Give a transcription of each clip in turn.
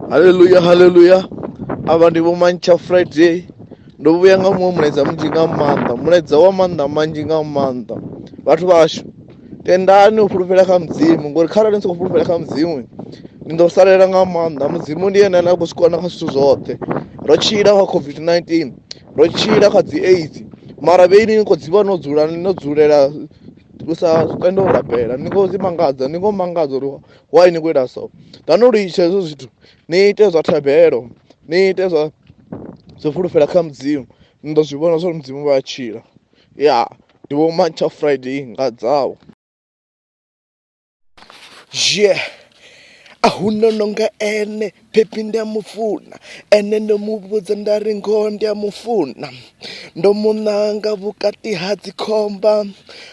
Hallelujah, hallelujah. Ava ndi vho mantshafriday. Ndo vhuya nga muṅwe mulaedza munzhi nga maanḓa, mulaedza wa maanḓa manzhi nga maanḓa. Vhathu vhashu tendani u fhulufhela kha mudzimu, ngori kharali ni songo fhulufhela kha mudzimu ni ḓo salela nga maanḓa. Mudzimu ndi ene ane a khou swikona kha zwithu zwoṱhe. Ro tshila kha COVID-19, ro tshila kha dzi AIDS, mara vheini ni khou dzivha no dzula no dzulela u sa tende u rabela. Ni khou dzi mangadza, ni khou mangadza uri why ni khou ita so. Ḓani u litsha hezwo zwithu, ni ite zwa thabelo, ni ite zwa fhulufhela kha mudzimu, ni ḓo zwi vhona zwa uri mudzimu vha a tshila. Ya, ndi vho mantshafriday nga dzawo. Ahuna nonga ene Pepi ndi a mufuna, ene ndo muvhudza nda ri ngoho ndi a mufuna. Ndo munanga vhukati ha dzikhomba,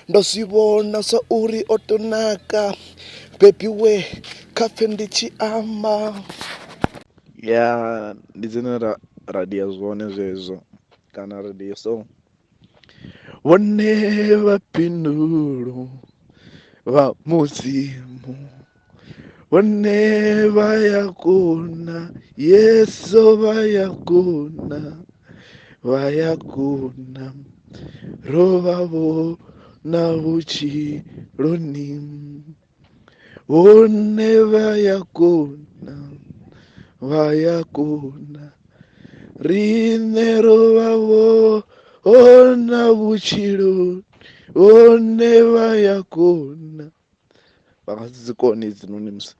ndo zwi vhona zwa uri o to naka. Pepi we khapfe ndi tshi amba. Ya, ndi dzine radio zwone zwezwo kana radio song. Vhone vha phindulo vha mudzimu, vhone vha ya kona, yeso vha ya kona, vha ya kona. Ro vha vhona vhutshiloni, vhone vha ya kona, vha ya kona. Riṋe ro vha vhona vhutshiloni, vhone vha ya kona. Vha nga dzi koni idzinoni musi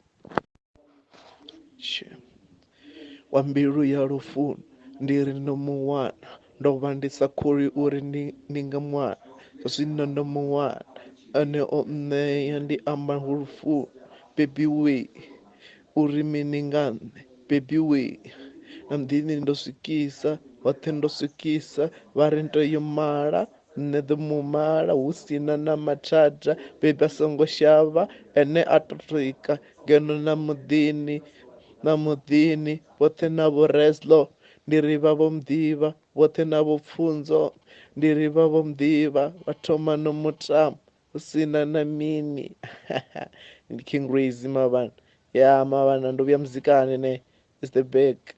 wa mbilu ya lufuno ndi ri ndo mu wana, ndo vha ndi sa kholi uri ndi nga mwana. Zwino ndo mu wana, ane o nṋea ndi amba lufuno. Bebi we uri mini nga nṋe, bebi we na muḓini ndo swikisa, hoṱhe ndo swikisa. Vha ri nto yo mala, nṋe ḓo mu mala hu sina na mathada. Bebi a songo shavha, ene a to swika ngeno na muḓini vhoṱhe na vho Rezlo ndi ri vha vho muḓivha, vhoṱhe na vho Pfunzo ndi ri vha vho muḓivha. Vha thoma no mutambo hu sina na mini. Ndi King Rezziy mavhana. Ya mavhana, ndo vhuya muzikani ne, is the back.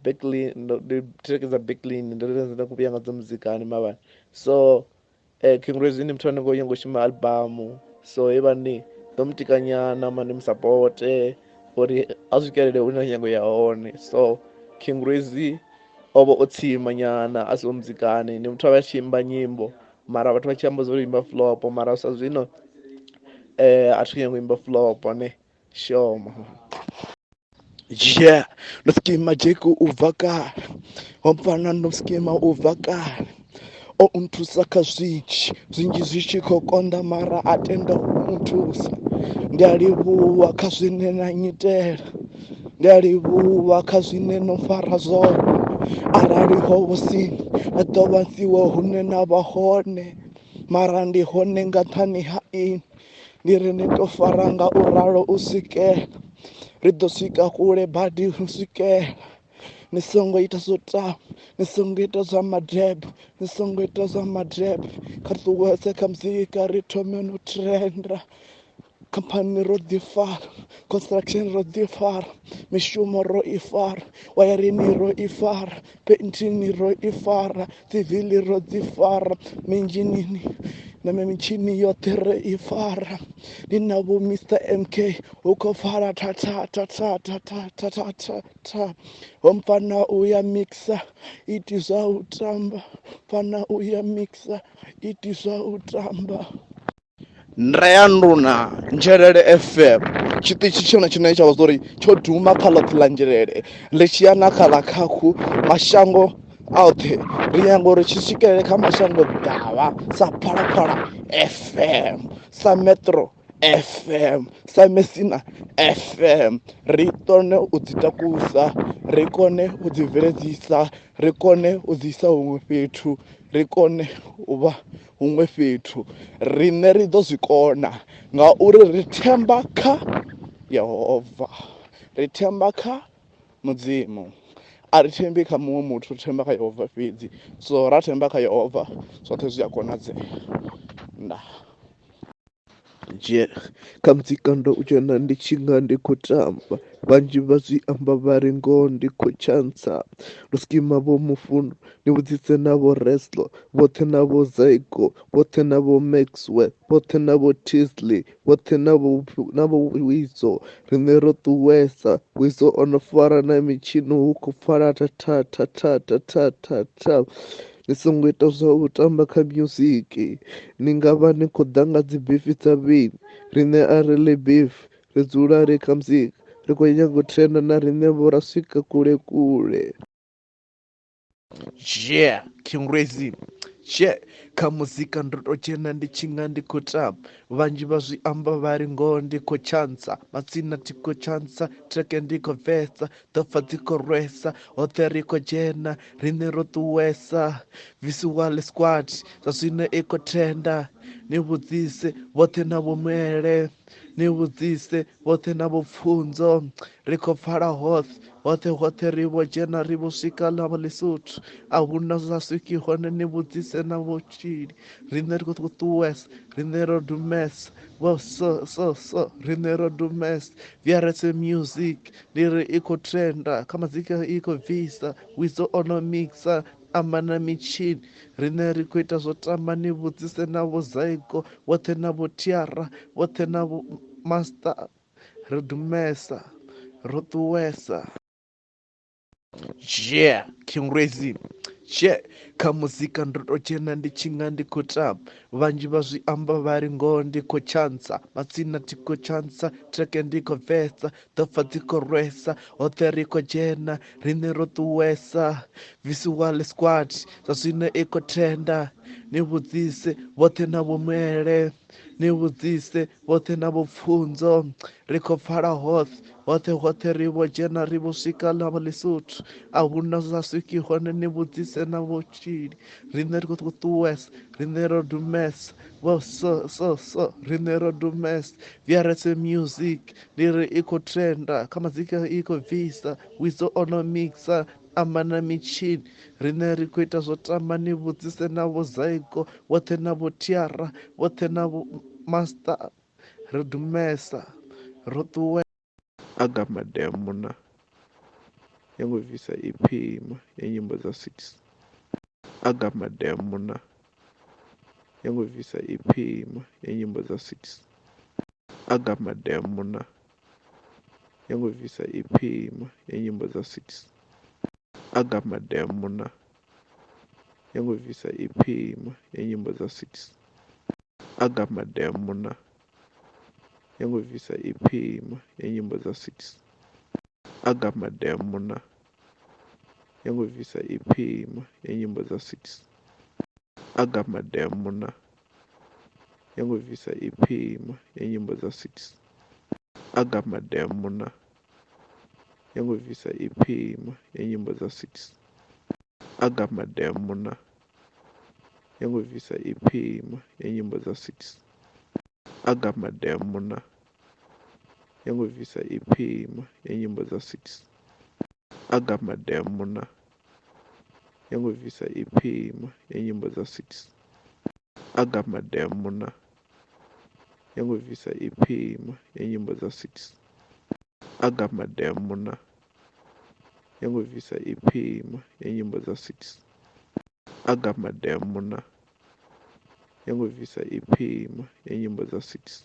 Berkeley ndi track dza Berkeley ndo khou vhuya nga dzo muzikani mavhana. So King Rezziy ndi muthu ane ngo nyaga u shuma albamu, so hevha ndi ḓo mutikanyana mani musapote uri a swikelele hune a nyago ya hone. So King Rezziy o vha o tsima nyana a siho muzikani, ndi muthu a vha a tshi imba nyimbo mara vhathu vha tshi amba zwo imba flop, mara sa zwino a thi nyago u imba flop ne shoma. Yeah, ndo skima jeku u bva kale, ho mpfana ndo skima u bva kale. O nthusa kha zwinzhi zwi tshi khou konḓa mara a tenda u nthusa. Ndi a livhuwa kha zwine na nyitela, ndi a livhuwa kha zwine no fara zwone. Arali ho vhusini a ḓo vha siwe hune na vha hone, mara ndi hone nga nṱhani ha ini. Ndi ri ni to fara nga u ralo u swikela, ri ḓo swika kule badi u swikela. Ni songo ita zwo tama, ni songo ita zwa madebe, ni songo ita zwa madebe. Kha ṱuwedze kha muzika ri thome no trenda. Khamphani ro ḓi fara, construction ro ḓi fara, mishumo ro i fara, wayarini ro i fara, pentini ro i fara, civili ro dzi fara, minzhinini na mitshini yoṱhe ro i fara. Ndi na vho Mr MK hu khou fara ta ta ta ta ta ta ta ta ta ta. Ho mpfana u ya mixa iti zwa u tamba, mpfana u ya mixa iti zwa u tamba. Ndreya nduna Nzhelele FM, tshiṱitshi tshone tshine tsha vha zwa uri tsho duma kha ḽoṱhe ḽa Nzhelele, ḽi tshi ya na kha ḽa khakhu mashango oṱhe. Ri nyaga uri tshi swikelele kha mashango ḓavha sa Phalaphala FM, sa Metro FM, sa Messina FM. Ri kone u dzi takusa, ri kone u dzi bveledzisa, ri kone u dzi isa huṅwe fhethu, ri kone u vha huṅwe fhethu. Riṋe ri ḓo zwi kona ngauri ri themba kha Yehova, ri themba kha mudzimu, a ri thembi kha muṅwe muthu, ri themba kha Yehova fhedzi. So ra themba kha Yehova zwoṱhe zwi a konadzea. Ndaa. je kha muzika ndo u dzhena ndi tshi nga ndi khou tamba vhanzhi vha zwi amba vha ri ngoho ndi khou tshantsa ndo skima vho mufuno ni vhudzise na vho reslo vhoṱhe na vho zygo vhoṱhe na vho maxwell vhoṱhe na vho tisley vhoṱhe na vho wizo riṋe ro ṱuwesa wizo ono fara na mitshini hu khou pfala ta ni songo ita zwa u tamba kha music ni nga vha ni khou ḓa nga dzi bifi dza vhini riṋe a ri ḽi beef ri dzula ri kha muzika ri khou nyaga u trenda na riṋe vho ra swika kule kule. Yeah, King Rezziy. Yeah, kha muzika ndo to dzhena ndi tshi nga ndi khou tamba vhanzhi vha zwi amba vha ri ngoho ndi khou tshantsa madzina ti khou tshantsa treke ndi khou bvesa ḓopfa dzi khou rwesa hoṱhe ri khou dzhena riṋe ro ṱuwesa visual squad zwa zwino i khou trenda ni vhudzise vhoṱhe na vho mwele ni vhudzise vhoṱhe na vho pfunzo ri khou pfala hoṱhe ri vho dzhena ri vho swika ḽa Lesotho a huna zwa swiki hone ni vhudzise na vho tshili riṋe ri khou ṱuwesa riṋe ro dumesa vho so riṋe ro dumesa vierese music ndi ri i khou trenda kha muzika i khou bvisa wizo ono mixa amba na mitshini riṋe ri khou ita zwo tamba ni vhudzise na vho zygo vhoṱhe na vho tiara vhoṱhe na vho master ro dumesa ro ṱuwesa. Yeah, King Rezziy. Yeah, kha muzika ndo to dzhena ndi tshi nga ndi khou tamba vhanzhi vha zwi amba vha ri ngoho ndi khou tshantsa madzina ti khou tshantsa treke ndi khou bvesa ḓopfa dzi khou rwesa hoṱhe ri khou dzhena riṋe ro ṱuwesa visual squad zwa zwino i khou trenda ni vhudzise vhoṱhe na vho mwele ni vhudzise vhoṱhe na vho pfunzo ri khou pfala hoṱhe ri vho dzhena ri vho swika ḽa Lesotho a huna zwa swiki hone ni vhudzise na vho tshili riṋe ri khou ṱuwesa riṋe ro dumesa vho so riṋe ro dumesa vierese music ndi ri i khou trenda kha muzika i khou bvisa wizo ono mixa amba na mitshini riṋe ri khou ita zwo tamba ni vhudzise na vho zygo vhoṱhe na vho tiara vhoṱhe na vho master ro dumesa ro ṱuwe agamademo na ya ngo bvisa EP ya nyimbo dza 6 agamademo na ya ngo bvisa EP ya nyimbo dza 6 agamademo na ya ngo bvisa EP ya nyimbo dza 6 agamademo na ya ngo bvisa EP ya nyimbo dza 6 agamademo na ya ngo bvisa EP ya nyimbo dza 6 agamademo na ya ngo bvisa EP ya nyimbo dza 6 agamademo na ya ngo bvisa EP ya nyimbo dza 6 agamademo na ya ngo bvisa EP ya nyimbo dza 6 agamademo na ya ngo bvisa EP ya nyimbo dza 6 agamademo na ya ngo bvisa EP ya nyimbo dza 6 agamademo na ya ngo bvisa EP ya nyimbo dza 6 agamademo na ya ngo bvisa EP ya nyimbo dza 6 agamademo na ya ngo bvisa EP ya nyimbo dza 6 agamademo na ya ngo bvisa EP ya nyimbo dza 6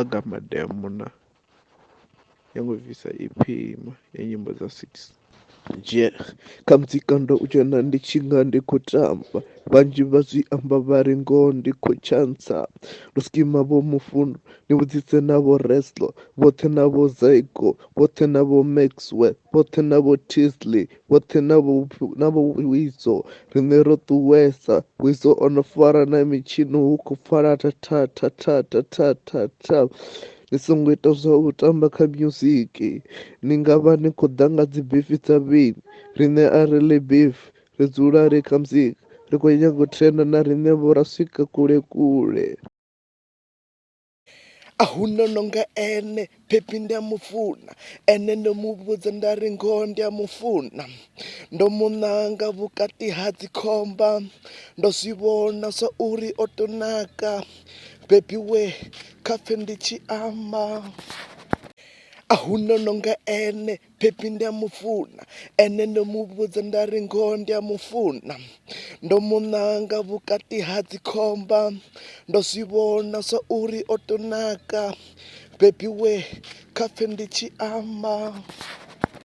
agamademo na ya ngo bvisa EP ya nyimbo dza 6 je kha muzika ndo u dzhena ndi tshi nga ndi khou tamba vhanzhi vha zwi amba vha ri ngoho ndi khou tshantsa ndo skima vho mufuno ni vhudzise na vho reslo vhoṱhe na vho zygo vhoṱhe na vho maxwell vhoṱhe na vho tisley vhoṱhe na vho wizo riṋe ro ṱuwesa wizo ono fara na mitshini hu khou pfala ta ni songo ita zwa u tamba kha music ni nga vha ni khou ḓa nga dzi bifi dza vhini riṋe a ri ḽi beef ri dzula ri kha muzika ri khou nyaga u trenda na riṋe vho ra swika kule kule. A huna nonga ene Pepi ndi a mufuna ene ndo muvhudza nda ri ngoho ndi a mufuna ndo munanga vhukati ha dzikhomba ndo zwi vhona zwa uri o tou naka baby we kapfe ndi tshi amba. Ahuna nonga ene baby ndi a mufuna, ene ndo muvhudza ndari ngoho ndi a mufuna. Ndo munanga vhukati ha dzikhomba, ndo zwi vhona zwa uri o tou naka, baby we kapfe ndi tshi amba.